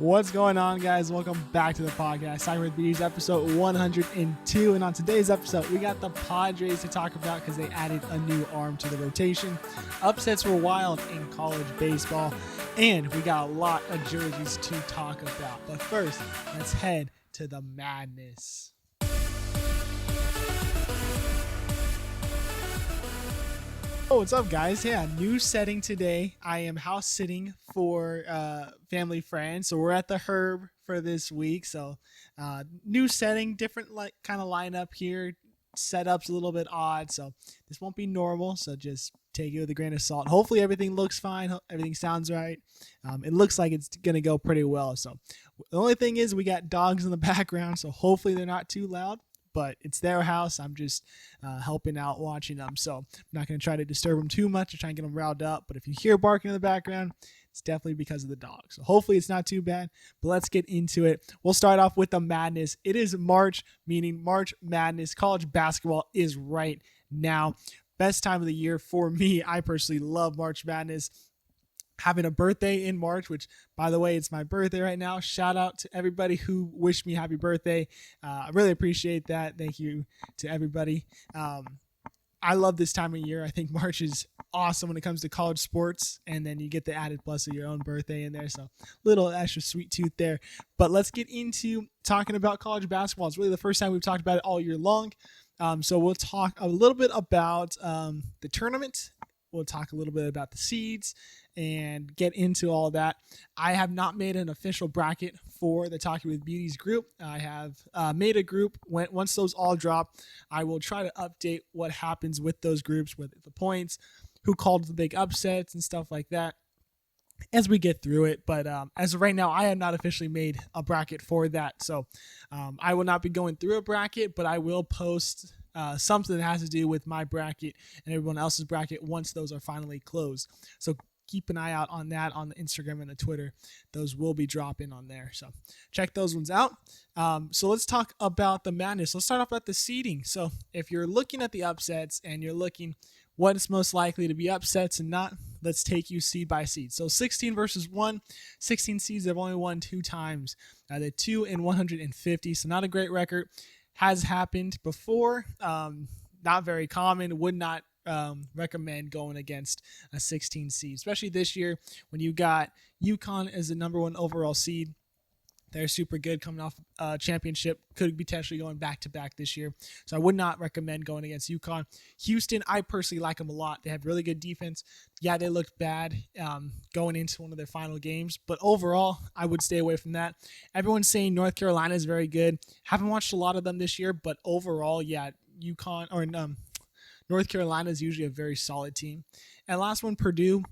What's going on, guys? Welcome back to the podcast. Soccer with Bees, episode 102. And on today's episode, we got the Padres to talk about because they added a new arm to the rotation. Upsets were wild in college baseball, and we got a lot of jerseys to talk about. But first, let's head to the madness. Oh, what's up, guys? Yeah, new setting today. I am house sitting for family friends, so we're at the Herb for this week. So new setting, different kind of lineup here. Setup's a little bit odd, so this won't be normal, so just take it with a grain of salt. Hopefully everything looks fine, everything sounds right. It looks like it's gonna go pretty well. So the only thing is we got dogs in the background, so hopefully they're not too loud. But it's their house. I'm just helping out, watching them. So I'm not going to try to disturb them too much or try and get them riled up. But if you hear barking in the background, it's definitely because of the dog. So hopefully it's not too bad. But let's get into it. We'll start off with the madness. It is March, meaning March Madness. College basketball is right now. Best time of the year for me. I personally love March Madness. Having a birthday in March, which, by the way, it's my birthday right now. Shout out to everybody who wished me happy birthday. I really appreciate that. Thank you to everybody. I love this time of year. I think March is awesome when it comes to college sports, and then you get the added plus of your own birthday in there. So little extra sweet tooth there. But let's get into talking about college basketball. It's really the first time we've talked about it all year long. So we'll talk a little bit about the tournament. We'll talk a little bit about the seeds and get into all that. I have not made an official bracket for the Talking with Beauties group. I have made a group. Once those all drop, I will try to update what happens with those groups, with the points, who called the big upsets and stuff like that as we get through it. But as of right now, I have not officially made a bracket for that. So I will not be going through a bracket, but I will post something that has to do with my bracket and everyone else's bracket once those are finally closed. So keep an eye out on that on the Instagram and the Twitter. Those will be dropping on there. So check those ones out. So let's talk about the madness. Let's start off at the seeding. So if you're looking at the upsets and you're looking what's most likely to be upsets and not, let's take you seed by seed. So 16 versus 1. 16 seeds have only won 2 times. They're 2 in 150, so not a great record. Has happened before, not very common, would not recommend going against a 16 seed, especially this year when you got UConn as the number 1 overall seed. They're super good coming off championship, could be potentially going back-to-back this year. So I would not recommend going against UConn. Houston, I personally like them a lot. They have really good defense. Yeah, they looked bad going into one of their final games, but overall, I would stay away from that. Everyone's saying North Carolina is very good. Haven't watched a lot of them this year, but overall, yeah, North Carolina is usually a very solid team. And last one, Purdue.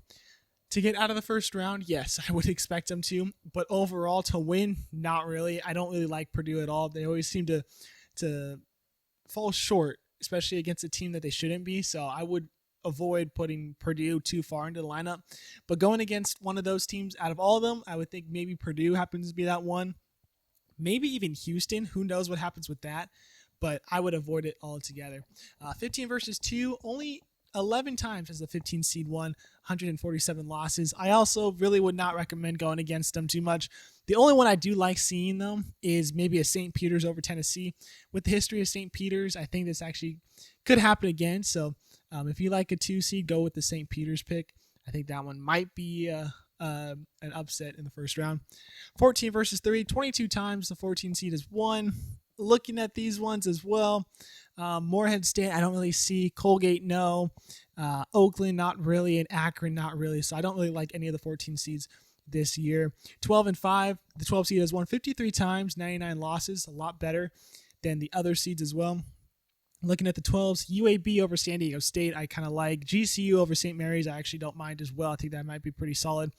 To get out of the first round, yes, I would expect them to. But overall, to win, not really. I don't really like Purdue at all. They always seem to fall short, especially against a team that they shouldn't be. So I would avoid putting Purdue too far into the lineup. But going against one of those teams, out of all of them, I would think maybe Purdue happens to be that one. Maybe even Houston. Who knows what happens with that? But I would avoid it altogether. 15 versus 2, only 11 times has the 15 seed won, 147 losses. I also really would not recommend going against them too much. The only one I do like seeing them is maybe a St. Peter's over Tennessee. With the history of St. Peter's, I think this actually could happen again. So if you like a 2 seed, go with the St. Peter's pick. I think that one might be an upset in the first round. 14 versus 3, 22 times the 14 seed has won. Looking at these ones as well, Morehead State, I don't really see. Colgate, no. Oakland, not really. And Akron, not really. So I don't really like any of the 14 seeds this year. 12 and 5, the 12 seed has won 53 times, 99 losses, a lot better than the other seeds as well. Looking at the 12s, UAB over San Diego State, I kind of like. GCU over St. Mary's, I actually don't mind as well. I think that might be pretty solid.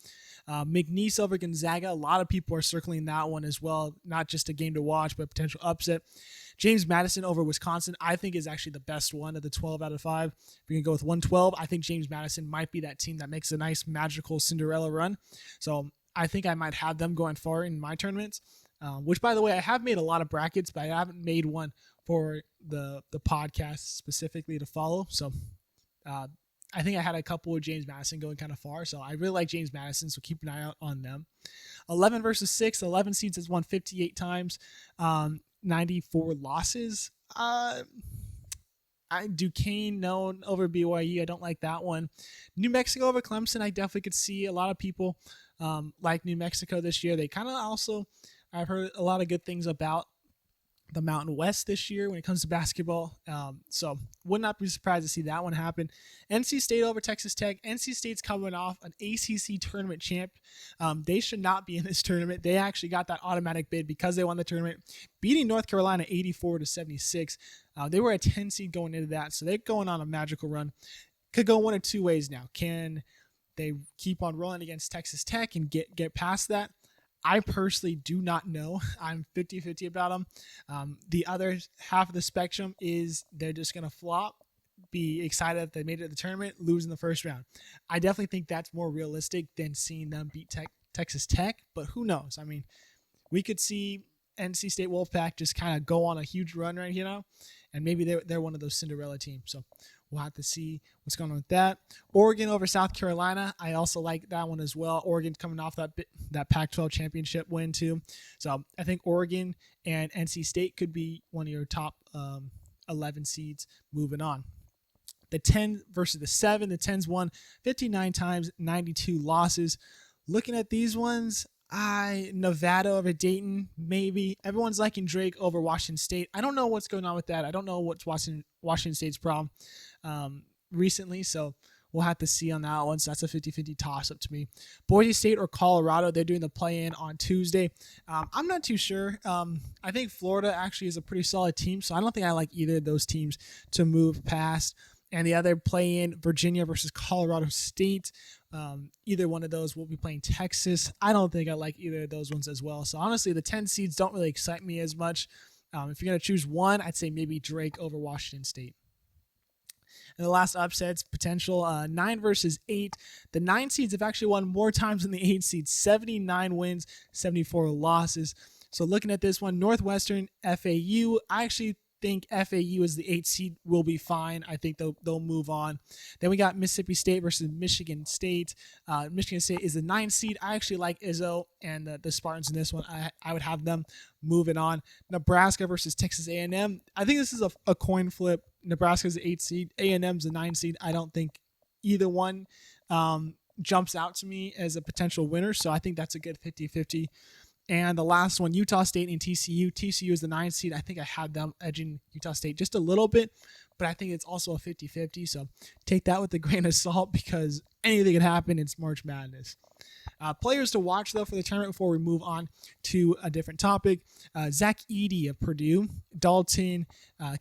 McNeese over Gonzaga, a lot of people are circling that one as well. Not just a game to watch, but potential upset. James Madison over Wisconsin, I think is actually the best one of the 12 out of 5. If you're going to go with 112, I think James Madison might be that team that makes a nice magical Cinderella run. So I think I might have them going far in my tournaments. Which, by the way, I have made a lot of brackets, but I haven't made one for the podcast specifically to follow. So I think I had a couple with James Madison going kind of far, so I really like James Madison, so keep an eye out on them. 11 versus 6, 11 seeds has won 58 times, 94 losses. Duquesne known over BYU. I don't like that one. New Mexico over Clemson. I definitely could see a lot of people like New Mexico this year. They kind of also, I've heard a lot of good things about the Mountain West this year when it comes to basketball. So would not be surprised to see that one happen. NC State over Texas Tech. NC State's coming off an ACC tournament champ. They should not be in this tournament. They actually got that automatic bid because they won the tournament, beating North Carolina 84-76. They were a 10 seed going into that, so they're going on a magical run. Could go one of two ways now. Can they keep on rolling against Texas Tech and get past that? I personally do not know. I'm 50-50 about them. The other half of the spectrum is they're just going to flop, be excited that they made it to the tournament, lose in the first round. I definitely think that's more realistic than seeing them beat Texas Tech, but who knows? I mean, we could see NC State Wolfpack just kind of go on a huge run right here, and maybe they're one of those Cinderella teams. So we'll have to see what's going on with that. Oregon over South Carolina. I also like that one as well. Oregon coming off that Pac-12 championship win too. So I think Oregon and NC State could be one of your top 11 seeds moving on. The 10 versus the 7. The 10's won 59 times, 92 losses. Looking at these ones, Nevada over Dayton, maybe. Everyone's liking Drake over Washington State. I don't know what's going on with that. I don't know what's Washington State's problem recently, so we'll have to see on that one. So that's a 50-50 toss-up to me. Boise State or Colorado, they're doing the play-in on Tuesday. I'm not too sure. I think Florida actually is a pretty solid team, so I don't think I like either of those teams to move past. And the other play-in, Virginia versus Colorado State. Either one of those will be playing Texas. I don't think I like either of those ones as well. So honestly, the 10 seeds don't really excite me as much. If you're going to choose one, I'd say maybe Drake over Washington State. And the last upsets potential, 9 versus 8. The 9 seeds have actually won more times than the 8 seeds. 79 wins, 74 losses. So looking at this one, Northwestern, FAU, I actually think FAU as the 8th seed will be fine. I think they'll move on. Then we got Mississippi State versus Michigan State. Michigan State is the 9th seed. I actually like Izzo and the Spartans in this one. I would have them moving on. Nebraska versus Texas A&M. I think this is a coin flip. Nebraska's the 8th seed. A&M's the 9th seed. I don't think either one jumps out to me as a potential winner, so I think that's a good 50-50. And the last one, Utah State and TCU. TCU is the 9th seed. I think I had them edging Utah State just a little bit, but I think it's also a 50-50. So take that with a grain of salt because anything can happen. It's March Madness. Players to watch, though, for the tournament before we move on to a different topic. Zach Edey of Purdue. Dalton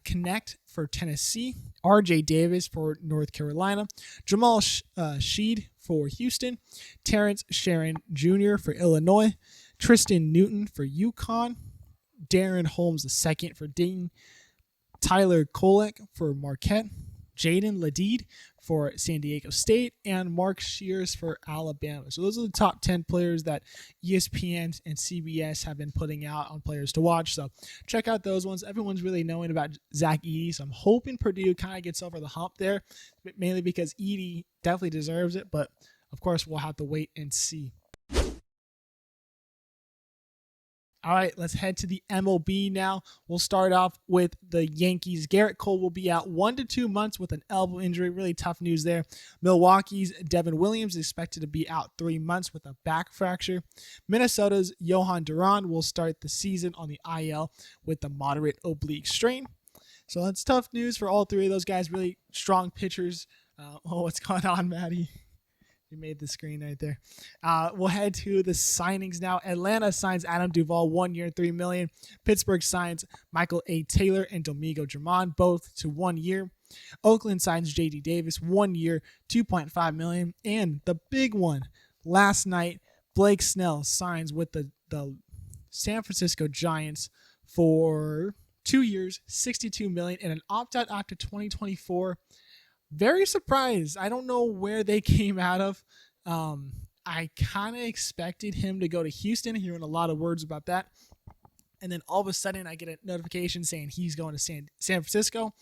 Connect for Tennessee. RJ Davis for North Carolina. Jamal Sheed for Houston. Terrence Sharon Jr. for Illinois. Tristan Newton for UConn, Darren Holmes II for Dayton, Tyler Kolek for Marquette, Jaden Ladid for San Diego State, and Mark Shears for Alabama. So those are the top 10 players that ESPN and CBS have been putting out on players to watch. So check out those ones. Everyone's really knowing about Zach Edey, so I'm hoping Purdue kind of gets over the hump there, mainly because Edey definitely deserves it, but of course we'll have to wait and see. All right, let's head to the MLB now. We'll start off with the Yankees. Garrett Cole will be out 1 to 2 months with an elbow injury. Really tough news there. Milwaukee's Devin Williams is expected to be out 3 months with a back fracture. Minnesota's Johan Duran will start the season on the IL with a moderate oblique strain. So that's tough news for all three of those guys. Really strong pitchers. What's going on, Maddie? You made the screen right there. We'll head to the signings now. Atlanta signs Adam Duvall 1 year, $3 million. Pittsburgh signs Michael A. Taylor and Domingo Germán, both to 1 year. Oakland signs J.D. Davis 1 year, $2.5 million. And the big one last night, Blake Snell signs with the San Francisco Giants for 2 years, $62 million, and an opt-out after 2024. Very surprised. I don't know where they came out of. I kind of expected him to go to Houston, hearing a lot of words about that. And then all of a sudden I get a notification saying he's going to San Francisco.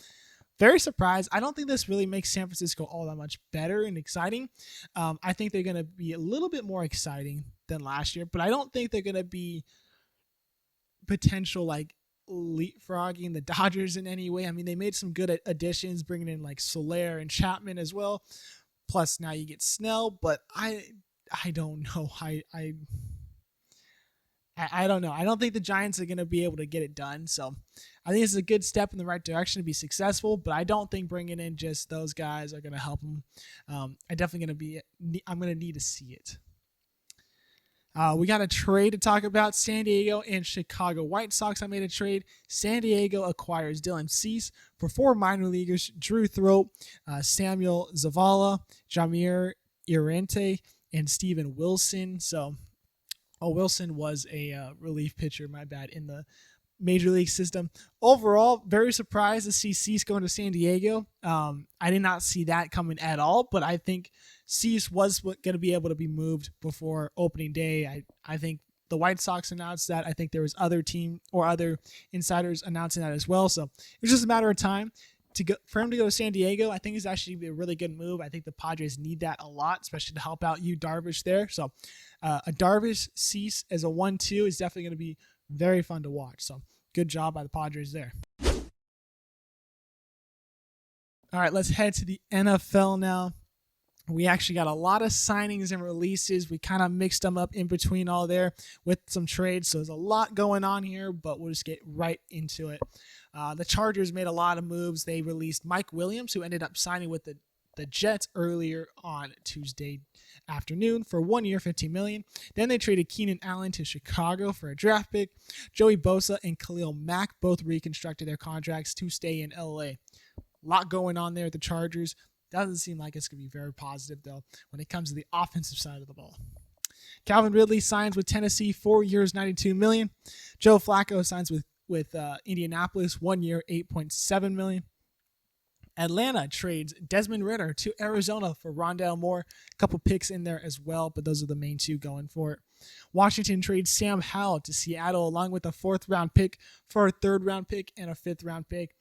very surprised. I don't think this really makes San Francisco all that much better and exciting. I think they're going to be a little bit more exciting than last year, but I don't think they're going to be potential like leapfrogging the Dodgers in any way. I mean, they made some good additions, bringing in like Soler and Chapman as well. Plus, now you get Snell, but I don't know. I don't know. I don't think the Giants are going to be able to get it done. So I think it's a good step in the right direction to be successful, but I don't think bringing in just those guys are going to help them. I'm going to need to see it. We got a trade to talk about. San Diego and Chicago White Sox. I made a trade. San Diego acquires Dylan Cease for 4 minor leaguers: Drew Throat, Samuel Zavala, Jamir Irente, and Steven Wilson. So, Wilson was a relief pitcher, my bad, in the major league system. Overall, very surprised to see Cease going to San Diego. I did not see that coming at all, but I think Cease was going to be able to be moved before opening day. I think the White Sox announced that. I think there was other team or other insiders announcing that as well. So it was just a matter of time for him to go to San Diego. I think it's actually a really good move. I think the Padres need that a lot, especially to help out Darvish there. So a Darvish Cease as a 1-2 is definitely going to be very fun to watch. So good job by the Padres there. All right, let's head to the NFL now. We actually got a lot of signings and releases. We kind of mixed them up in between all there with some trades. So there's a lot going on here, but we'll just get right into it. The Chargers made a lot of moves. They released Mike Williams, who ended up signing with the Jets earlier on Tuesday afternoon for 1 year, $15 million. Then they traded Keenan Allen to Chicago for a draft pick. Joey Bosa and Khalil Mack both reconstructed their contracts to stay in LA. A lot going on there at the Chargers. Doesn't seem like it's going to be very positive, though, when it comes to the offensive side of the ball. Calvin Ridley signs with Tennessee, 4 years, $92 million. Joe Flacco signs with Indianapolis, 1 year, $8.7 million. Atlanta trades Desmond Ridder to Arizona for Rondale Moore. A couple picks in there as well, but those are the main two going for it. Washington trades Sam Howell to Seattle along with a 4th-round pick for a 3rd-round pick and a 5th-round pick.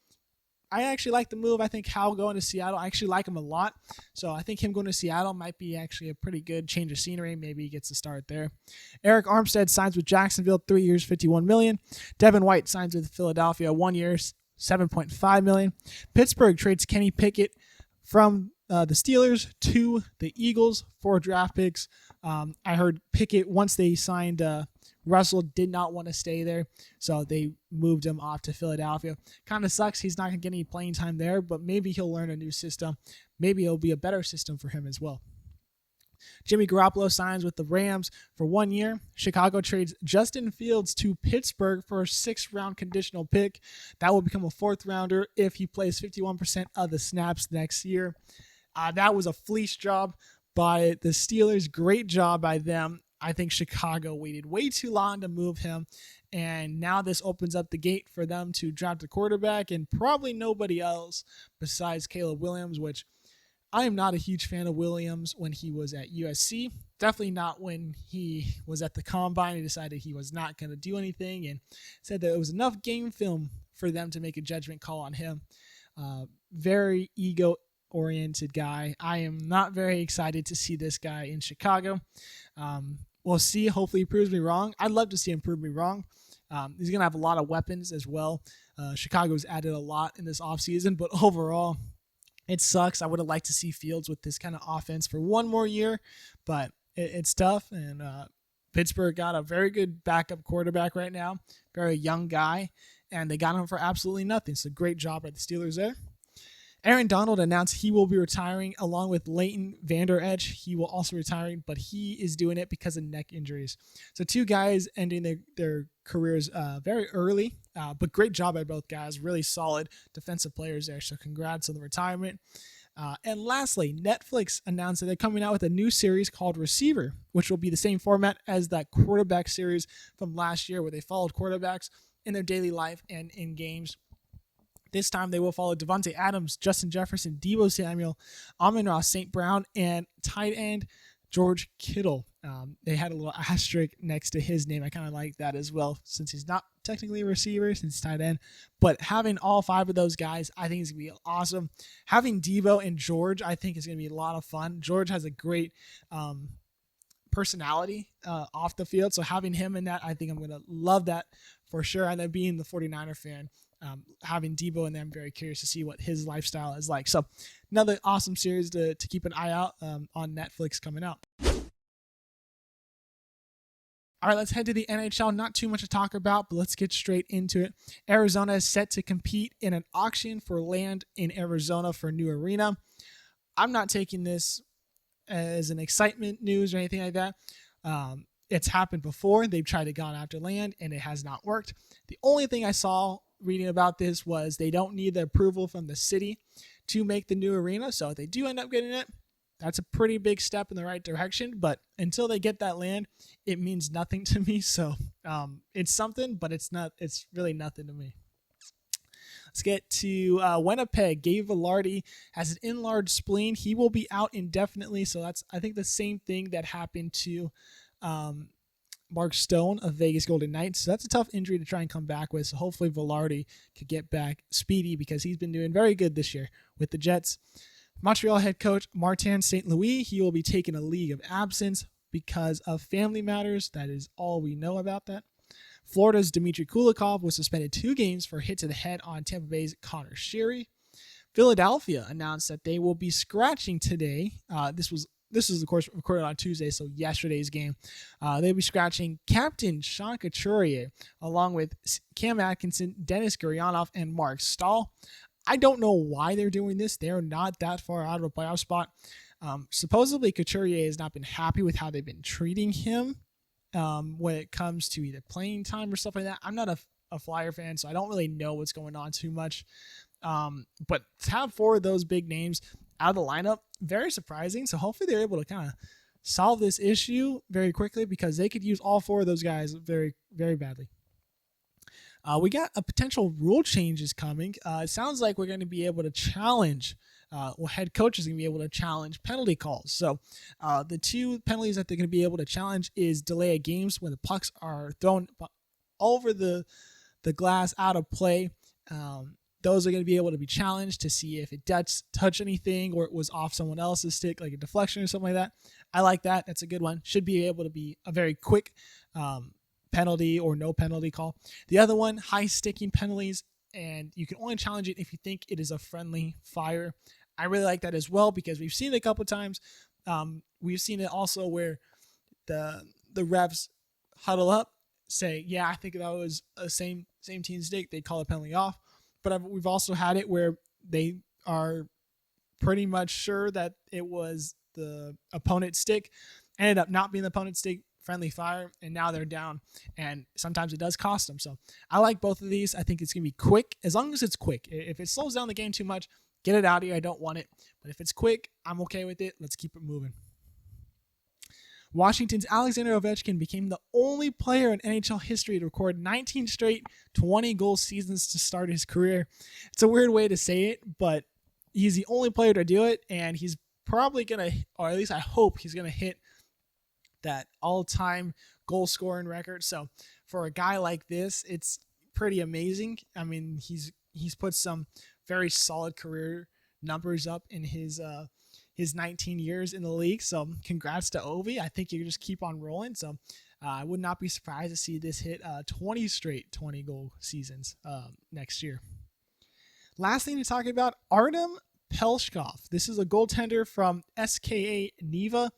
I actually like the move. I think Howell going to Seattle, I actually like him a lot. So I think him going to Seattle might be actually a pretty good change of scenery. Maybe he gets a start there. Eric Armstead signs with Jacksonville, 3 years, $51 million. Devin White signs with Philadelphia, 1 year, $7.5 million. Pittsburgh trades Kenny Pickett from the Steelers to the Eagles for draft picks. I heard Pickett, once they signed Russell, did not want to stay there, so they moved him off to Philadelphia. Kind of sucks. He's not going to get any playing time there, but maybe he'll learn a new system. Maybe it'll be a better system for him as well. Jimmy Garoppolo signs with the Rams for 1 year. Chicago trades Justin Fields to Pittsburgh for a 6th-round conditional pick. That will become a 4th-rounder if he plays 51% of the snaps next year. That was a fleece job by the Steelers. Great job by them. I think Chicago waited way too long to move him, and now this opens up the gate for them to draft a quarterback and probably nobody else besides Caleb Williams, which I am not a huge fan of Williams when he was at USC. Definitely not when he was at the Combine and decided he was not going to do anything and said that it was enough game film for them to make a judgment call on him. Very ego-oriented guy. I am not very excited to see this guy in Chicago. We'll see. Hopefully he proves me wrong. I'd love to see him prove me wrong. He's going to have a lot of weapons as well. Chicago's added a lot in this offseason, but overall, it sucks. I would have liked to see Fields with this kind of offense for 1 more year, but it's tough. And Pittsburgh got a very good backup quarterback right now, very young guy, and they got him for absolutely nothing. So great job by the Steelers there. Aaron Donald announced he will be retiring along with Leighton Vander Esch. He will also retiring, but he is doing it because of neck injuries. So 2 guys ending their careers very early, but great job by both guys. Really solid defensive players there. So congrats on the retirement. And lastly, Netflix announced that they're coming out with a new series called Receiver, which will be the same format as that quarterback series from last year where they followed quarterbacks in their daily life and in games. This time they will follow Devontae Adams, Justin Jefferson, Deebo Samuel, Amon-Ra St. Brown, and tight end George Kittle. They had a little asterisk next to his name. I kind of like that as well, since he's not technically a receiver, since he's tight end. But having all five of those guys, I think is going to be awesome. Having Debo and George, I think is going to be a lot of fun. George has a great personality off the field, so having him in that, I think I'm going to love that for sure. And then being the 49er fan, having Debo in there, I'm very curious to see what his lifestyle is like. So another awesome series to keep an eye out on Netflix coming out. All right, let's head to the NHL. Not too much to talk about, but let's get straight into it. Arizona is set to compete in an auction for land in Arizona for a new arena. I'm not taking this as an excitement news or anything like that. It's happened before. They've tried to go after land, and it has not worked. The only thing I saw reading about this was they don't need the approval from the city to make the new arena. So if they do end up getting it, that's a pretty big step in the right direction. But until they get that land, it means nothing to me. So it's something, but it's really nothing to me. Let's get to Winnipeg. Gabe Vilardi has an enlarged spleen. He will be out indefinitely. So that's, I think, the same thing that happened to Mark Stone of Vegas Golden Knights. So that's a tough injury to try and come back with. So hopefully Vilardi could get back speedy, because he's been doing very good this year with the Jets. Montreal head coach Martin St. Louis, he will be taking a leave of absence because of family matters. That is all we know about that. Florida's Dmitry Kulikov was suspended 2 games for a hit to the head on Tampa Bay's Connor Sherry. Philadelphia announced that they will be scratching today. This was, of course, recorded on Tuesday, so yesterday's game. They'll be scratching Captain Sean Couturier, along with Cam Atkinson, Dennis Gurianov, and Mark Stahl. I don't know why they're doing this. They're not that far out of a playoff spot. Supposedly, Couturier has not been happy with how they've been treating him when it comes to either playing time or stuff like that. I'm not a Flyer fan, so I don't really know what's going on too much. But to have 4 of those big names out of the lineup, very surprising. So hopefully they're able to kind of solve this issue very quickly, because they could use all 4 of those guys very, very badly. We got a potential rule changes coming. It sounds like we're going to be able to challenge, head coach is going to be able to challenge penalty calls. So the 2 penalties that they're going to be able to challenge is delay of games when the pucks are thrown over the glass out of play. Those are going to be able to be challenged to see if it does touch anything or it was off someone else's stick, like a deflection or something like that. I like that. That's a good one. Should be able to be a very quick penalty or no penalty call. The other one, high sticking penalties, and you can only challenge it if you think it is a friendly fire. I really like that as well, because we've seen it a couple times. We've seen it also where the refs huddle up, say, yeah, I think that was a same team stick. They call a penalty off. But we've also had it where they are pretty much sure that it was the opponent's stick, ended up not being the opponent's stick, friendly fire, and now they're down, and sometimes it does cost them. So I like both of these. I think it's going to be quick, as long as it's quick. If it slows down the game too much, get it out of here. I don't want it. But if it's quick, I'm okay with it. Let's keep it moving. Washington's Alexander Ovechkin became the only player in NHL history to record 19 straight 20-goal seasons to start his career. It's a weird way to say it, but he's the only player to do it, and he's probably going to, or at least I hope he's going to hit that all-time goal scoring record. So for a guy like this, it's pretty amazing. I mean, he's put some very solid career numbers up in his 19 years in the league. So congrats to Ovi. I think you just keep on rolling. So I would not be surprised to see this hit 20 straight 20-goal seasons next year. Last thing to talk about, Artem Pelshkov. This is a goaltender from SKA Niva.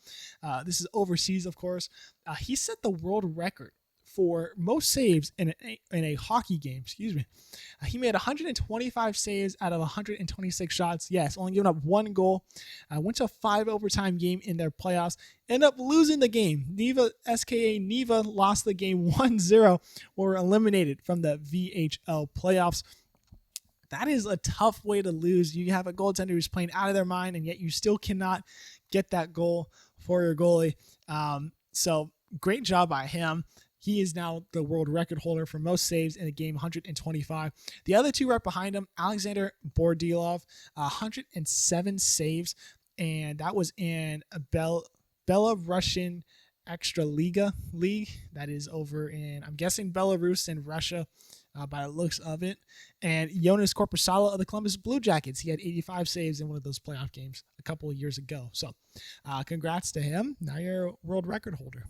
This is overseas, of course. He set the world record for most saves in a hockey game. He made 125 saves out of 126 shots. Yes, only giving up 1 goal. Went to a 5 overtime game in their playoffs. Ended up losing the game. SKA Niva lost the game 1-0. Were eliminated from the VHL playoffs. That is a tough way to lose. You have a goaltender who's playing out of their mind, and yet you still cannot get that goal for your goalie. So great job by him. He is now the world record holder for most saves in a game, 125. The other 2 right behind him, Alexander Bordilov, 107 saves, and that was in a Belarusian Extra Liga League that is over in, I'm guessing, Belarus and Russia by the looks of it. And Jonas Korpisalo of the Columbus Blue Jackets. He had 85 saves in one of those playoff games a couple of years ago. So congrats to him. Now you're a world record holder.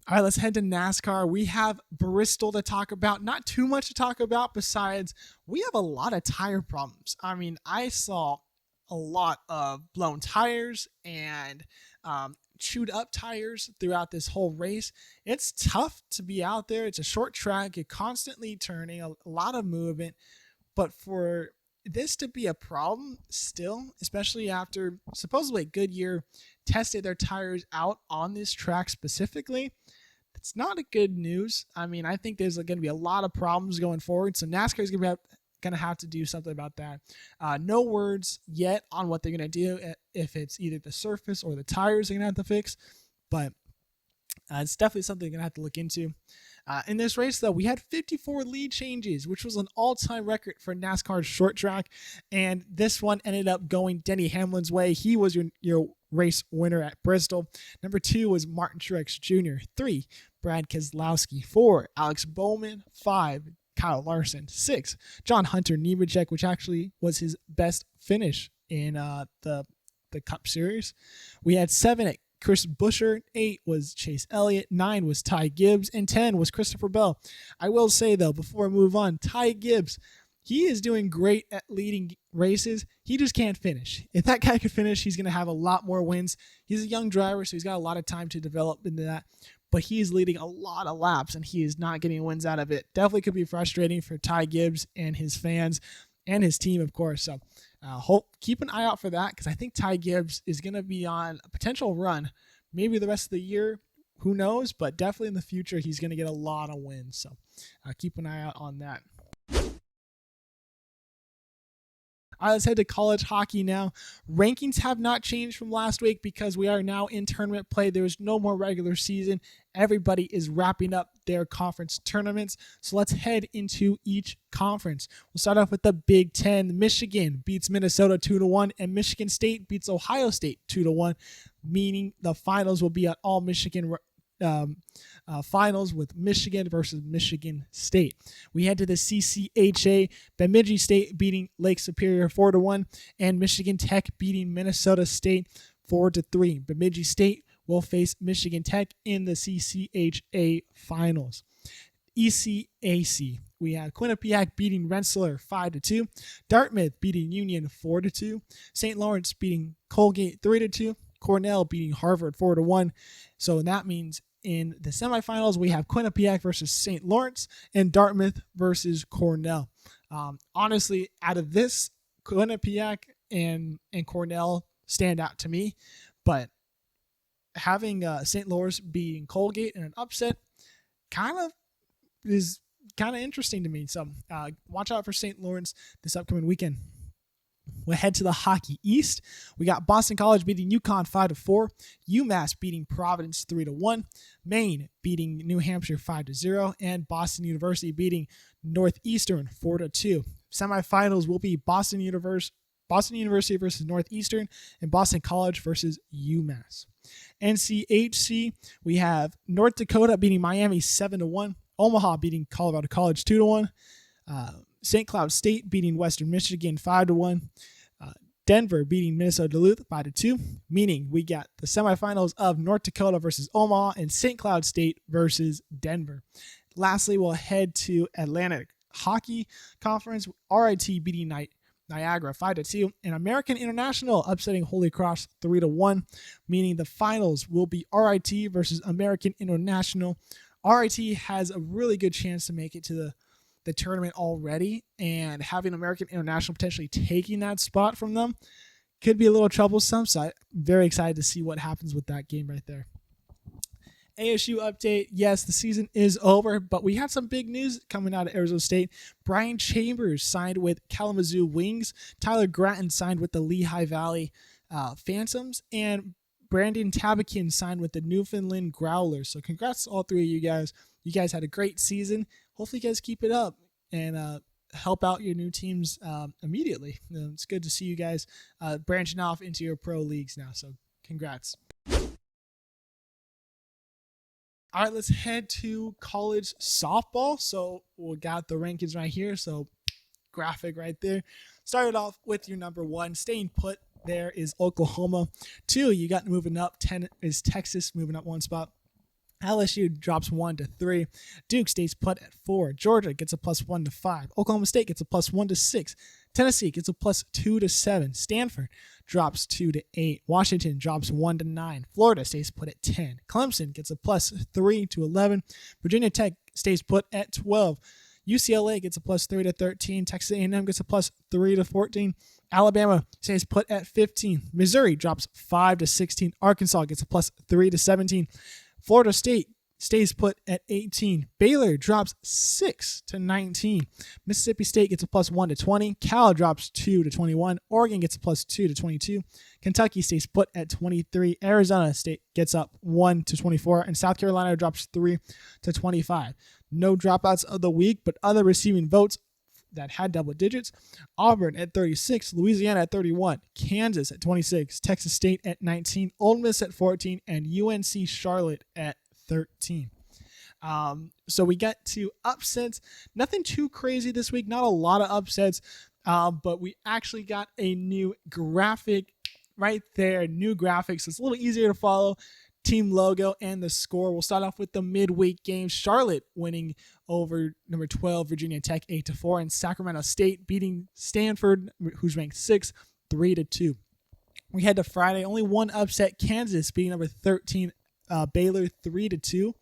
All right, let's head to NASCAR. We have Bristol to talk about. Not too much to talk about besides we have a lot of tire problems. I mean, I saw a lot of blown tires and chewed up tires throughout this whole race. It's tough to be out there. It's a short track. You're constantly turning, a lot of movement. But for this to be a problem still, especially after supposedly Goodyear tested their tires out on this track specifically, it's not a good news. I mean, I think there's going to be a lot of problems going forward. So NASCAR is going to have to do something about that. No words yet on what they're going to do, if it's either the surface or the tires they're going to have to fix. But it's definitely something they're going to have to look into. In this race, though, we had 54 lead changes, which was an all-time record for NASCAR's short track. And this one ended up going Denny Hamlin's way. He was your race winner at Bristol. Number 2 was Martin Truex Jr. 3, Brad Keselowski. 4, Alex Bowman. 5, Kyle Larson. 6, John Hunter Nemechek, which actually was his best finish in the Cup Series. We had 7 at Chris Buescher. 8 was Chase Elliott. 9 was Ty Gibbs. And 10 was Christopher Bell. I will say, though, before I move on, Ty Gibbs, he is doing great at leading races. He just can't finish. If that guy could finish, he's going to have a lot more wins. He's a young driver, so he's got a lot of time to develop into that. But he is leading a lot of laps, and he is not getting wins out of it. Definitely could be frustrating for Ty Gibbs and his fans and his team, of course. So keep an eye out for that, because I think Ty Gibbs is going to be on a potential run. Maybe the rest of the year, who knows? But definitely in the future, he's going to get a lot of wins. So keep an eye out on that. All right, let's head to college hockey now. Rankings have not changed from last week because we are now in tournament play. There is no more regular season. Everybody is wrapping up their conference tournaments. So let's head into each conference. We'll start off with the Big Ten. Michigan beats Minnesota 2-1, and Michigan State beats Ohio State 2-1, meaning the finals will be at all Michigan finals with Michigan versus Michigan State. We head to the CCHA. Bemidji State beating Lake Superior 4-1, and Michigan Tech beating Minnesota State 4-3. Bemidji State will face Michigan Tech in the CCHA finals. ECAC. We have Quinnipiac beating Rensselaer 5-2. Dartmouth beating Union 4-2. St. Lawrence beating Colgate 3-2. Cornell beating Harvard 4-1. So that means in the semifinals, we have Quinnipiac versus St. Lawrence and Dartmouth versus Cornell. Honestly, out of this, Quinnipiac and Cornell stand out to me, but having St. Lawrence beating Colgate in an upset is kind of interesting to me. So watch out for St. Lawrence this upcoming weekend. We'll head to the Hockey East. We got Boston College beating UConn 5-4, UMass beating Providence 3-1, Maine beating New Hampshire 5-0, and Boston University beating Northeastern 4-2. Semifinals will be Boston University versus Northeastern, and Boston College versus UMass. NCHC, we have North Dakota beating Miami 7-1, Omaha beating Colorado College 2-1, St. Cloud State beating Western Michigan 5-1. Denver beating Minnesota Duluth 5-2, meaning we got the semifinals of North Dakota versus Omaha and St. Cloud State versus Denver. Lastly, we'll head to Atlantic Hockey Conference. RIT beating Niagara 5-2, and American International upsetting Holy Cross 3-1, meaning the finals will be RIT versus American International. RIT has a really good chance to make it to the tournament already, and having American International potentially taking that spot from them could be a little troublesome. So I'm very excited to see what happens with that game right there. ASU update. Yes, the season is over, but we had some big news coming out of Arizona State. Brian Chambers signed with Kalamazoo Wings. Tyler Gratton signed with the Lehigh Valley Phantoms, and Brandon Tabakin signed with the Newfoundland Growlers. So congrats to all three of you guys. You guys had a great season. Hopefully you guys keep it up and help out your new teams immediately. It's good to see you guys branching off into your pro leagues now. So Congrats. All right, let's head to college softball. So we got the rankings right here. So graphic right there. Started off with your number one. Staying put there is Oklahoma. 2, you got moving up. 10 is Texas, moving up one spot. LSU drops 1 to 3. Duke stays put at 4. Georgia gets a +1 to 5. Oklahoma State gets a +1 to 6. Tennessee gets a +2 to 7. Stanford drops 2 to 8. Washington drops 1 to 9. Florida stays put at 10. Clemson gets a +3 to 11. Virginia Tech stays put at 12. UCLA gets a +3 to 13. Texas A&M gets a +3 to 14. Alabama stays put at 15. Missouri drops 5 to 16. Arkansas gets a +3 to 17. Florida State stays put at 18. Baylor drops 6 to 19. Mississippi State gets a +1 to 20. Cal drops 2 to 21. Oregon gets a +2 to 22. Kentucky stays put at 23. Arizona State gets up 1 to 24. And South Carolina drops 3 to 25. No dropouts of the week, but other receiving votes that had double digits. Auburn at 36, Louisiana at 31, Kansas at 26, Texas State at 19, Ole Miss at 14, and UNC Charlotte at 13. So we got to upsets. Nothing too crazy this week. Not a lot of upsets, but we actually got a new graphic right there. New graphics. So it's a little easier to follow. Team logo and the score. We'll start off with the midweek game. Charlotte winning over number 12 Virginia Tech 8-4, and Sacramento State beating Stanford, who's ranked 6, 3-2. We head to Friday. Only one upset. Kansas beating number 13 Baylor 3-2.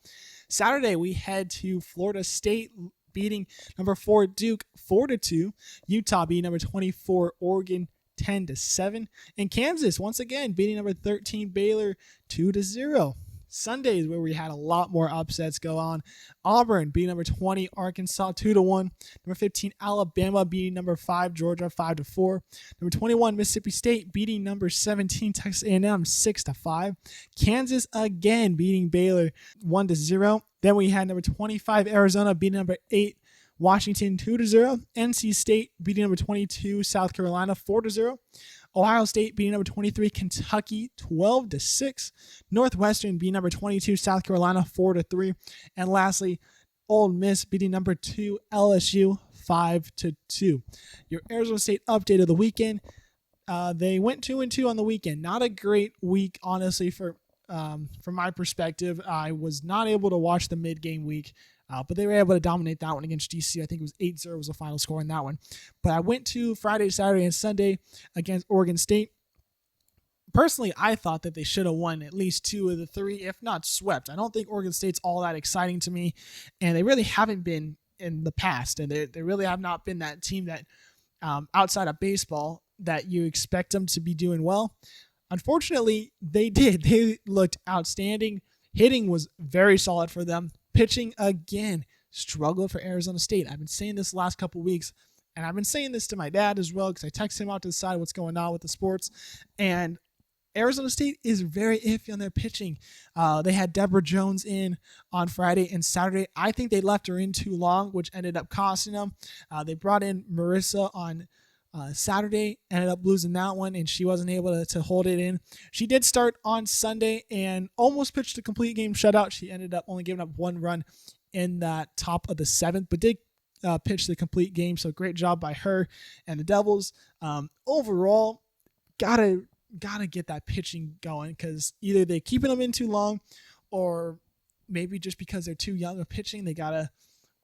Saturday we head to Florida State beating number 4 Duke 4-2. Utah beating number 24 Oregon 10-7, and Kansas once again beating number 13 Baylor 2-0. Sundays where we had a lot more upsets go on. Auburn beating number 20 Arkansas 2-1. Number 15 Alabama beating number 5 Georgia 5-4. Number 21 Mississippi State beating number 17 Texas A&M 6-5. Kansas again beating Baylor 1-0. Then we had number 25 Arizona beating number 8 Washington 2-0. NC State beating number 22 South Carolina 4-0. Ohio State beating number 23 Kentucky 12-6. Northwestern beating number 22 South Carolina 4-3. And lastly, Ole Miss beating number 2 LSU 5-2. Your Arizona State update of the weekend. They went 2-2 on the weekend. Not a great week, honestly, from my perspective. I was not able to watch the mid-game week. But they were able to dominate that one against DC. I think it was 8-0 was the final score in that one. But I went to Friday, Saturday, and Sunday against Oregon State. Personally, I thought that they should have won at least 2 of the 3, if not swept. I don't think Oregon State's all that exciting to me, and they really haven't been in the past. And they really have not been that team that, outside of baseball, that you expect them to be doing well. Unfortunately, they did. They looked outstanding. Hitting was very solid for them. Pitching, again, struggle for Arizona State. I've been saying this the last couple weeks, and I've been saying this to my dad as well because I text him out to decide what's going on with the sports. And Arizona State is very iffy on their pitching. They had Deborah Jones in on Friday and Saturday. I think they left her in too long, which ended up costing them. They brought in Marissa on Saturday, ended up losing that one, and she wasn't able to hold it in. She did start on Sunday and almost pitched a complete game shutout. She ended up only giving up 1 run in that top of the 7th, but did pitch the complete game, so great job by her and the Devils. Overall, gotta get that pitching going because either they're keeping them in too long or maybe just because they're too young of pitching, they gotta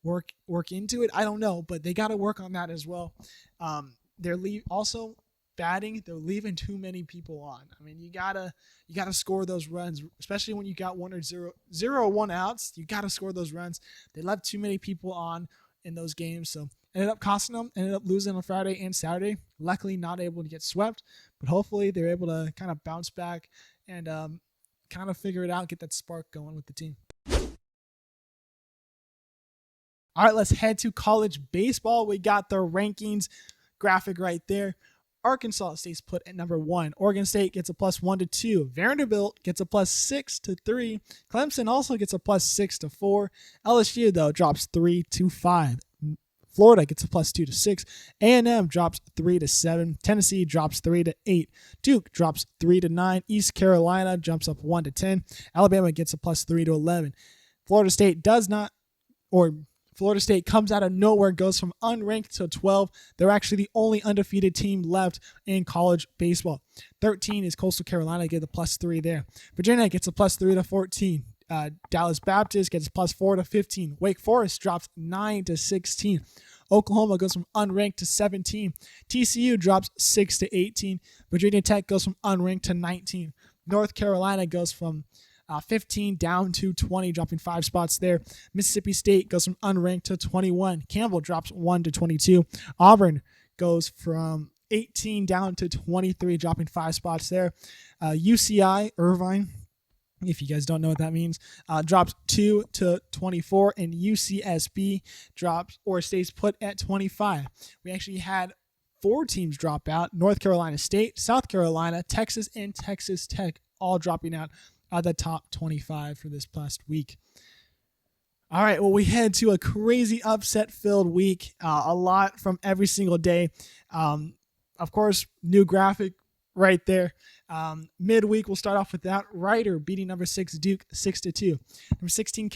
work into it. I don't know, but they gotta work on that as well. They're also batting. They're leaving too many people on. I mean, you gotta score those runs, especially when you got 1 or 1 outs. You gotta score those runs. They left too many people on in those games, so ended up costing them. Ended up losing on Friday and Saturday. Luckily, not able to get swept, but hopefully they're able to kind of bounce back and kind of figure it out, get that spark going with the team. All right, let's head to college baseball. We got the rankings graphic right there. Arkansas stays put at number 1. Oregon State gets a +1 to 2. Vanderbilt gets a +6 to 3. Clemson also gets a +6 to 4. LSU, though, drops 3 to 5. Florida gets a +2 to 6. A&M drops 3 to 7. Tennessee drops 3 to 8. Duke drops 3 to 9. East Carolina jumps up 1 to 10. Alabama gets a +3 to 11. Florida State Florida State comes out of nowhere, goes from unranked to 12. They're actually the only undefeated team left in college baseball. 13 is Coastal Carolina, get the +3 there. Virginia gets a +3 to 14. Dallas Baptist gets a +4 to 15. Wake Forest drops 9 to 16. Oklahoma goes from unranked to 17. TCU drops 6 to 18. Virginia Tech goes from unranked to 19. North Carolina goes from 15 down to 20, dropping 5 spots there. Mississippi State goes from unranked to 21. Campbell drops 1 to 22. Auburn goes from 18 down to 23, dropping 5 spots there. UCI, Irvine, if you guys don't know what that means, drops 2 to 24, and UCSB drops or stays put at 25. We actually had 4 teams drop out: North Carolina State, South Carolina, Texas, and Texas Tech, all dropping out of the top 25 for this past week. All right, well, we head to a crazy upset-filled week, a lot from every single day. Of course, new graphic right there. Midweek, we'll start off with that. Rider beating number 6 Duke 6-2. Number 16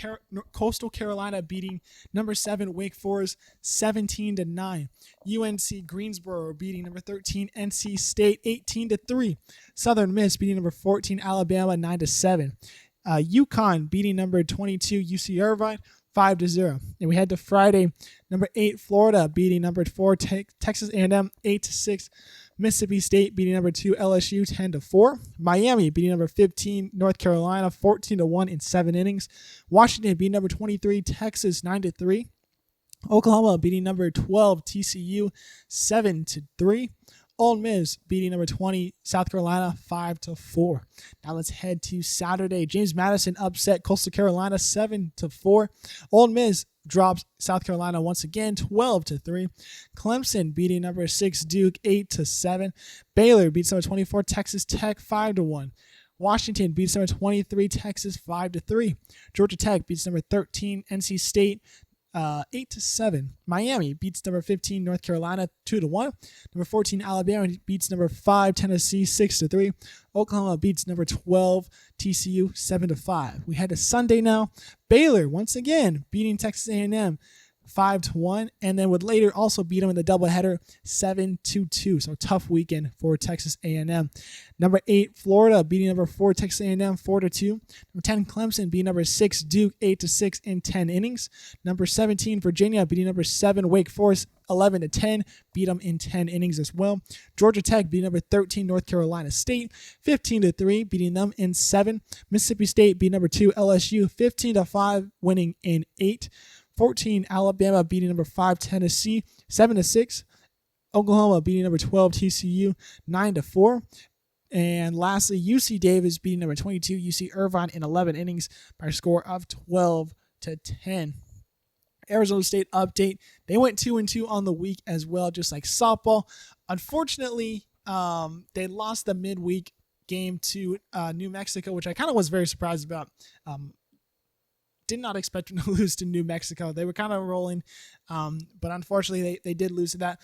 Coastal Carolina beating number 7 Wake Forest 17-9. UNC Greensboro beating number 13 NC State 18-3. Southern Miss beating number 14 Alabama 9-7. UConn beating number 22 UC Irvine 5-0. And we head to Friday, number 8 Florida beating number 4 Texas A&M 8-6. Mississippi State beating number 2 LSU 10-4. Miami beating number 15 North Carolina 14-1 in 7 innings. Washington beating number 23 Texas 9-3. Oklahoma beating number 12 TCU 7-3. Ole Miss beating number 20 South Carolina 5-4. Now let's head to Saturday. James Madison upset Coastal Carolina 7-4. Ole Miss drops South Carolina once again 12-3. Clemson beating number 6 Duke 8-7. Baylor beats number 24 Texas Tech 5-1. Washington beats number 23 Texas 5-3. Georgia Tech beats number 13 NC State 8-7. Miami beats number 15 North Carolina 2-1. Number 14 Alabama beats number 5 Tennessee 6-3. Oklahoma beats number 12 TCU 7-5. We head to Sunday now. Baylor once again beating Texas A&M 5-1, and then would later also beat them in the doubleheader 7-2. So tough weekend for Texas A&M. Number 8 Florida beating number 4 Texas A&M 4-2. Number 10 Clemson beating number 6 Duke 8-6 in 10 innings. Number 17 Virginia beating number 7 Wake Forest 11-10, beat them in 10 innings as well. Georgia Tech beat number 13 North Carolina State 15-3, beating them in 7. Mississippi State beat number 2 LSU 15-5, winning in 8. 14 Alabama beating number 5 Tennessee 7-6. Oklahoma beating number 12 TCU 9-4. And lastly, UC Davis beating number 22 UC Irvine in 11 innings by a score of 12-10. Arizona State update. They went 2-2 on the week as well, just like softball. Unfortunately, they lost the midweek game to New Mexico, which I kind of was very surprised about. Did not expect them to lose to New Mexico. They were kind of rolling, but unfortunately they did lose to that.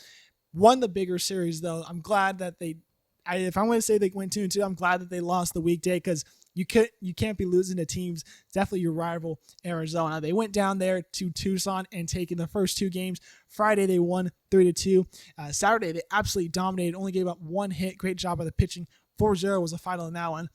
Won the bigger series, though. I'm glad that if I'm going to say they went 2-2, I'm glad that they lost the weekday, because you can't be losing to teams. It's definitely your rival, Arizona. They went down there to Tucson and taken the first 2 games. Friday, they won 3-2. Saturday, they absolutely dominated, only gave up 1 hit. Great job by the pitching. 4-0 was the final in that one.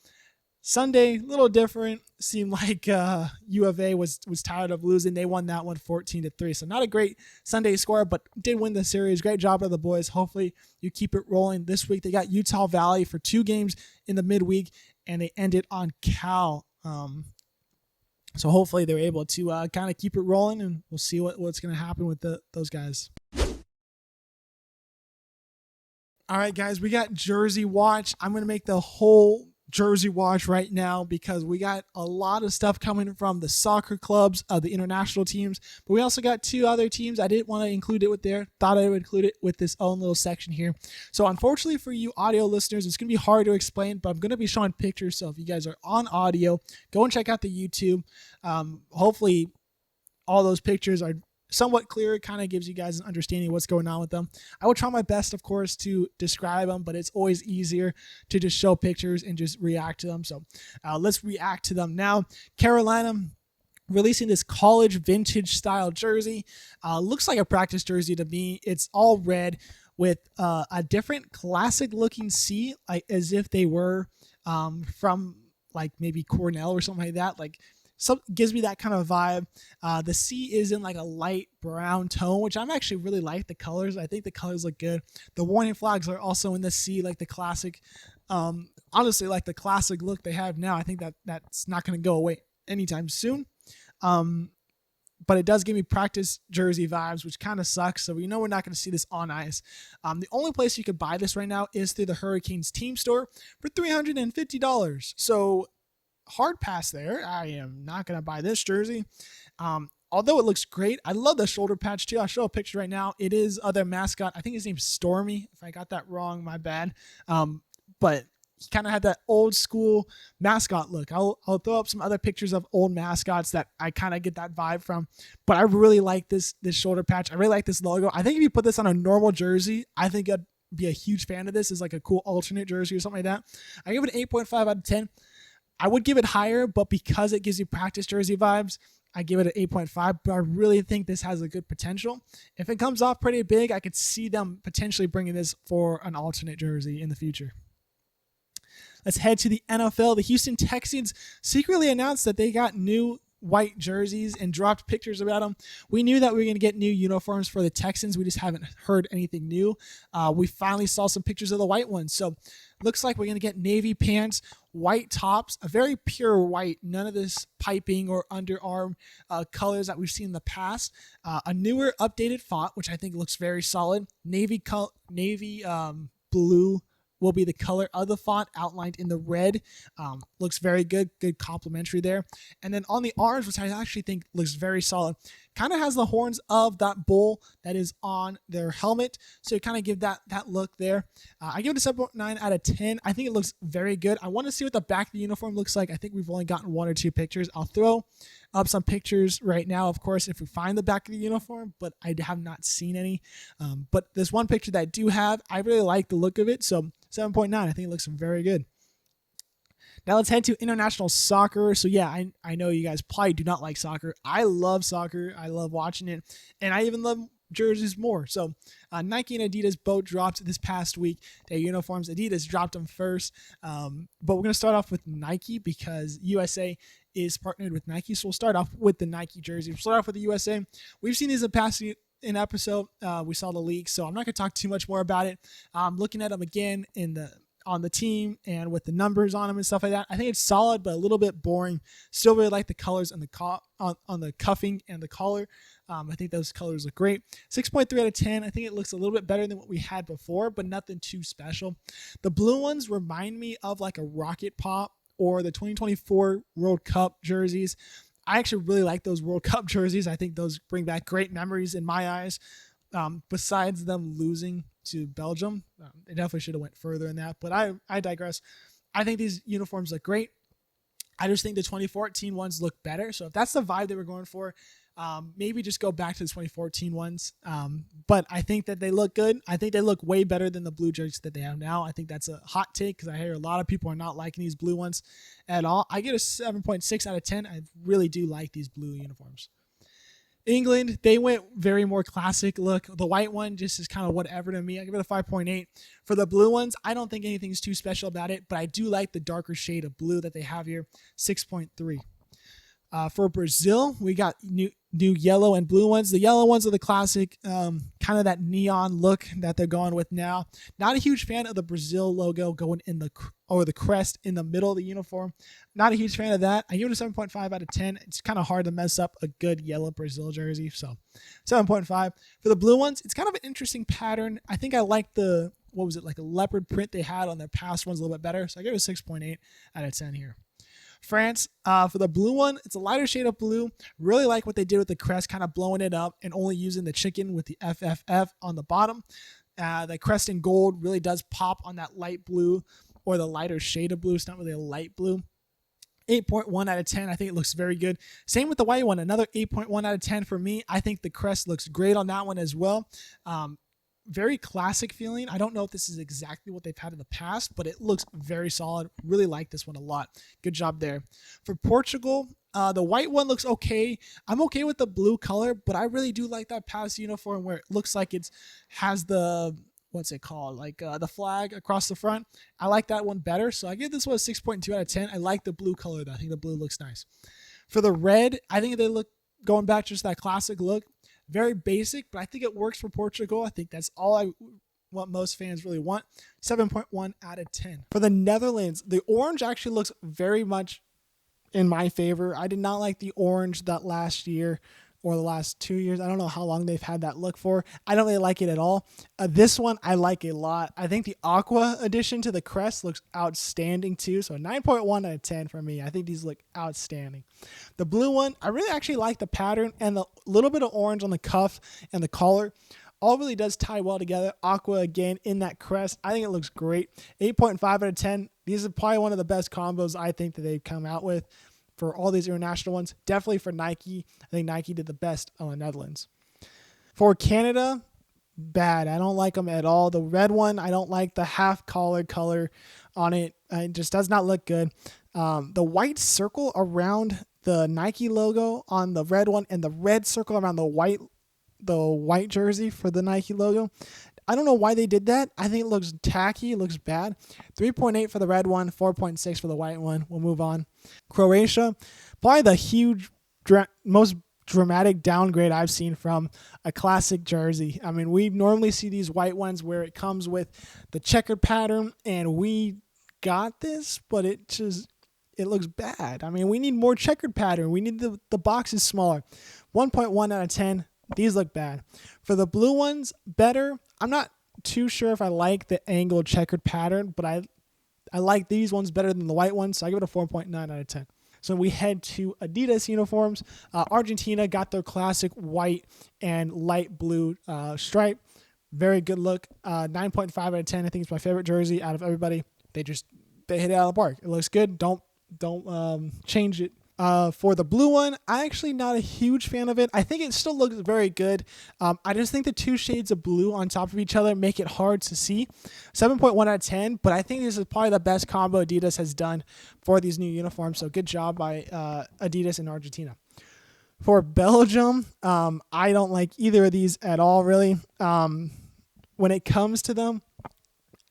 Sunday, a little different. Seemed like U of A was tired of losing. They won that one 14-3. So not a great Sunday score, but did win the series. Great job by the boys. Hopefully you keep it rolling. This week they got Utah Valley for 2 games in the midweek, and they ended on Cal. So hopefully they're able to kind of keep it rolling, and we'll see what's going to happen with those guys. All right, guys, we got Jersey Watch. I'm going to make the whole Jersey Watch right now because we got a lot of stuff coming from the soccer clubs, the international teams, but we also got 2 other teams. I didn't want to include it with there. Thought I would include it with this own little section here. So unfortunately for you audio listeners, it's going to be hard to explain, but I'm going to be showing pictures. So if you guys are on audio, go and check out the YouTube. Hopefully all those pictures are somewhat clear. It kind of gives you guys an understanding of what's going on with them. I will try my best, of course, to describe them, but it's always easier to just show pictures and just react to them. So let's react to them now. Carolina releasing this college vintage style jersey. Looks like a practice jersey to me. It's all red with a different classic looking C, like as if they were from like maybe Cornell or something like that. Like gives me that kind of vibe. The C is in like a light brown tone, which I'm actually really like the colors. I think the colors look good. The warning flags are also in the C, like the classic. Honestly, like the classic look they have now. I think that's not going to go away anytime soon. But it does give me practice jersey vibes, which kind of sucks. So we know we're not going to see this on ice. The only place you could buy this right now is through the Hurricanes team store for $350. So hard pass there. I am not going to buy this jersey. Although it looks great. I love the shoulder patch too. I'll show a picture right now. It is their mascot. I think his name's Stormy. If I got that wrong, my bad. But he kind of had that old school mascot look. I'll throw up some other pictures of old mascots that I kind of get that vibe from. But I really like this shoulder patch. I really like this logo. I think if you put this on a normal jersey, I think I'd be a huge fan of this. It's like a cool alternate jersey or something like that. I give it an 8.5 out of 10. I would give it higher, but because it gives you practice jersey vibes, I give it an 8.5, but I really think this has a good potential. If it comes off pretty big, I could see them potentially bringing this for an alternate jersey in the future. Let's head to the NFL. The Houston Texans secretly announced that they got new white jerseys and dropped pictures about them. We knew that we were going to get new uniforms for the Texans. We just haven't heard anything new. We finally saw some pictures of the white ones. So looks like we're going to get navy pants, white tops, a very pure white, none of this piping or underarm colors that we've seen in the past. A newer updated font, which I think looks very solid. Navy blue will be the color of the font outlined in the red. Looks very good complementary there. And then on the arms, which I actually think looks very solid, kind of has the horns of that bull that is on their helmet. So you kind of give that look there. I give it a 7.9 out of 10. I think it looks very good. I want to see what the back of the uniform looks like. I think we've only gotten one or two pictures. I'll throw up some pictures right now, of course, if we find the back of the uniform, but I have not seen any. But there's one picture that I do have. I really like the look of it. So 7.9, I think it looks very good. Now let's head to international soccer. So yeah, I know you guys probably do not like soccer. I love soccer. I love watching it. And I even love jerseys more. So Nike and Adidas both dropped this past week their uniforms. Adidas dropped them first. But we're going to start off with Nike because USA is partnered with Nike. So we'll start off with the Nike jersey. We'll start off with the USA. We've seen these in the past episode. We saw the leak, so I'm not going to talk too much more about it. Looking at them again on the team and with the numbers on them and stuff like that, I think it's solid, but a little bit boring. Still really like the colors on the cuffing and the collar. I think those colors look great. 6.3 out of 10. I think it looks a little bit better than what we had before, but nothing too special. The blue ones remind me of like a Rocket Pop or the 2024 World Cup jerseys. I actually really like those World Cup jerseys. I think those bring back great memories in my eyes. Besides them losing to Belgium, they definitely should have went further in that. But I digress. I think these uniforms look great. I just think the 2014 ones look better. So if that's the vibe they were going for, maybe just go back to the 2014 ones. But I think that they look good. I think they look way better than the blue jerseys that they have now. I think that's a hot take because I hear a lot of people are not liking these blue ones at all. I get a 7.6 out of 10. I really do like these blue uniforms. England, they went very more classic look. The white one just is kind of whatever to me. I give it a 5.8. For the blue ones, I don't think anything's too special about it, but I do like the darker shade of blue that they have here, 6.3. For Brazil, we got new yellow and blue ones. The yellow ones are the classic, kind of that neon look that they're going with now. Not a huge fan of the Brazil logo going in the crest in the middle of the uniform. Not a huge fan of that. I give it a 7.5 out of 10. It's kind of hard to mess up a good yellow Brazil jersey, so 7.5. For the blue ones, it's kind of an interesting pattern. I think I like like a leopard print they had on their past ones a little bit better, so I give it a 6.8 out of 10 here. France, for the blue one, it's a lighter shade of blue. Really like what they did with the crest, kind of blowing it up and only using the chicken with the FFF on the bottom. The crest in gold really does pop on that light blue or the lighter shade of blue. It's not really a light blue. 8.1 out of 10. I think it looks very good. Same with the white one. Another 8.1 out of 10 for me. I think the crest looks great on that one as well. Very classic feeling. I don't know if this is exactly what they've had in the past, but it looks very solid. Really like this one a lot. Good job there. For Portugal, the white one looks okay. I'm okay with the blue color, but I really do like that past uniform where it looks like it has the, what's it called? Like the flag across the front. I like that one better. So I give this one a 6.2 out of 10. I like the blue color though. I think the blue looks nice. For the red, I think they look, going back just that classic look, very basic, but I think it works for Portugal. I think that's all what most fans really want. 7.1 out of 10. For the Netherlands, the orange actually looks very much in my favor. I did not like the orange that last year or the last 2 years. I don't know how long they've had that look for. I don't really like it at all. This one I like a lot. I think the aqua addition to the crest looks outstanding too. So 9.1 out of 10 for me. I think these look outstanding. The blue one, I really actually like the pattern and the little bit of orange on the cuff and the collar. All really does tie well together. Aqua again in that crest. I think it looks great. 8.5 out of 10. These are probably one of the best combos I think that they've come out with for all these international ones. Definitely for Nike. I think Nike did the best on the Netherlands. For Canada, bad. I don't like them at all. The red one, I don't like the half collared color on it. It just does not look good. The white circle around the Nike logo on the red one and the red circle around the white jersey for the Nike logo. I don't know why they did that. I think it looks tacky. It looks bad. 3.8 for the red one, 4.6 for the white one. We'll move on. Croatia, probably the most dramatic downgrade I've seen from a classic jersey. I mean, we normally see these white ones where it comes with the checkered pattern, and we got this, but it looks bad. I mean, we need more checkered pattern. We need the boxes smaller. 1.1 out of 10. These look bad. For the blue ones, better. I'm not too sure if I like the angled checkered pattern, but I like these ones better than the white ones, so I give it a 4.9 out of 10. So we head to Adidas uniforms. Argentina got their classic white and light blue stripe. Very good look. 9.5 out of 10. I think it's my favorite jersey out of everybody. They hit it out of the park. It looks good. Don't change it. For the blue one, I'm actually not a huge fan of it. I think it still looks very good. I just think the two shades of blue on top of each other make it hard to see. 7.1 out of 10, but I think this is probably the best combo Adidas has done for these new uniforms. So good job by Adidas and Argentina. For Belgium, I don't like either of these at all, really. When it comes to them,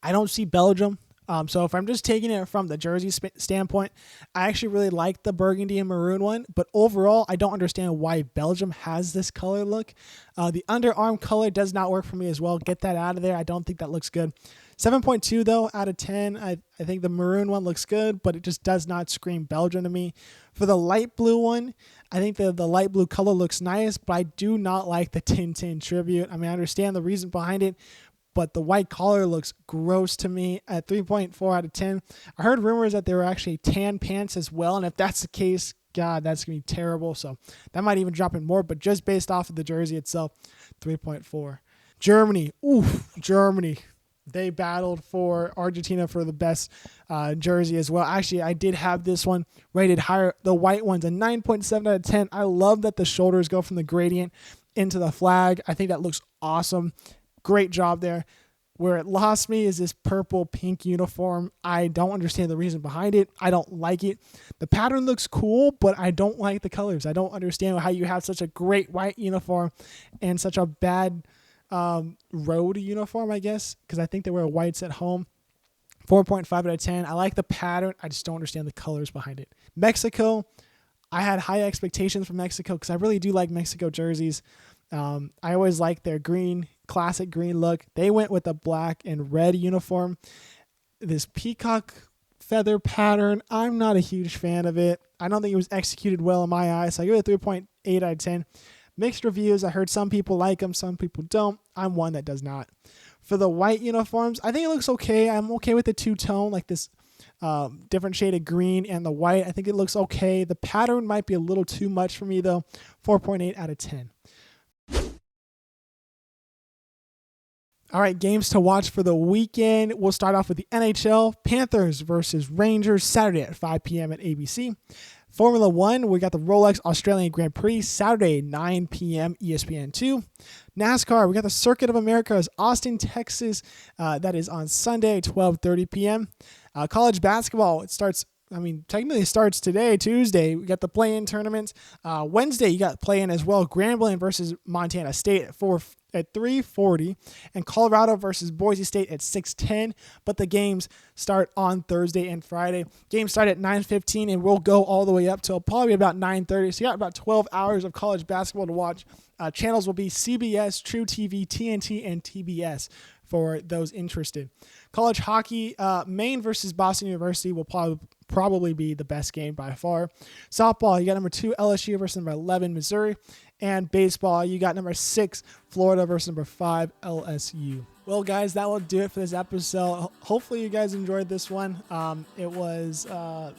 I don't see Belgium. So if I'm just taking it from the jersey standpoint, I actually really like the burgundy and maroon one, but overall, I don't understand why Belgium has this color look. The underarm color does not work for me as well. Get that out of there. I don't think that looks good. 7.2 though out of 10. I think the maroon one looks good, but it just does not scream Belgium to me. For the light blue one, I think the light blue color looks nice, but I do not like the Tintin tribute. I mean, I understand the reason behind it, but the white collar looks gross to me at 3.4 out of 10. I heard rumors that there were actually tan pants as well, and if that's the case, God, that's going to be terrible. So that might even drop in more, but just based off of the jersey itself, 3.4. Germany. Germany. They battled for Argentina for the best jersey as well. Actually, I did have this one rated higher. The white one's a 9.7 out of 10. I love that the shoulders go from the gradient into the flag. I think that looks awesome. Great job there. Where it lost me is this purple pink uniform. I don't understand the reason behind it. I don't like it. The pattern looks cool, but I don't like the colors. I don't understand how you have such a great white uniform and such a bad road uniform, I guess, because I think they wear whites at home. 4.5 out of 10. I like the pattern. I just don't understand the colors behind it. Mexico, I had high expectations for Mexico because I really do like Mexico jerseys. I always like their classic green look. They went with a black and red uniform. This peacock feather pattern, I'm not a huge fan of it. I don't think it was executed well in my eyes, so I give it a 3.8 out of 10. Mixed reviews. I heard some people like them, some people don't. I'm one that does not. For the white uniforms, I think it looks okay. I'm okay with the two-tone, like this different shade of green and the white. I think it looks okay. The pattern might be a little too much for me, though. 4.8 out of 10. All right, games to watch for the weekend. We'll start off with the NHL. Panthers versus Rangers, Saturday at 5 p.m. at ABC. Formula One, we got the Rolex Australian Grand Prix, Saturday, 9 p.m. ESPN2. NASCAR, we got the Circuit of America's Austin, Texas. That is on Sunday, 12:30 p.m. College basketball, technically it starts today, Tuesday. We got the play-in tournament. Wednesday, you got play-in as well. Grambling versus Montana State at 3:40, and Colorado versus Boise State at 6:10. But the games start on Thursday and Friday. Games start at 9:15 and will go all the way up till probably about 9:30. So you got about 12 hours of college basketball to watch. Channels will be CBS, True TV, TNT, and TBS for those interested. College hockey, Maine versus Boston University will probably be the best game by far. Softball, you got number 2 LSU versus number 11 Missouri. And baseball, you got number 6 Florida versus number 5 LSU. Well, guys, that will do it for this episode. Hopefully you guys enjoyed this one. It was a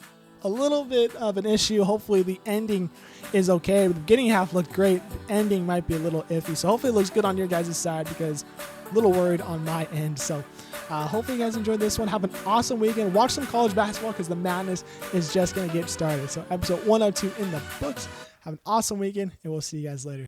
little bit of an issue. Hopefully the ending is okay. The beginning half looked great. The ending might be a little iffy. So hopefully it looks good on your guys' side, because I'm a little worried on my end. So hopefully you guys enjoyed this one. Have an awesome weekend. Watch some college basketball, because the madness is just going to get started. So episode 102 in the books. Have an awesome weekend, and we'll see you guys later.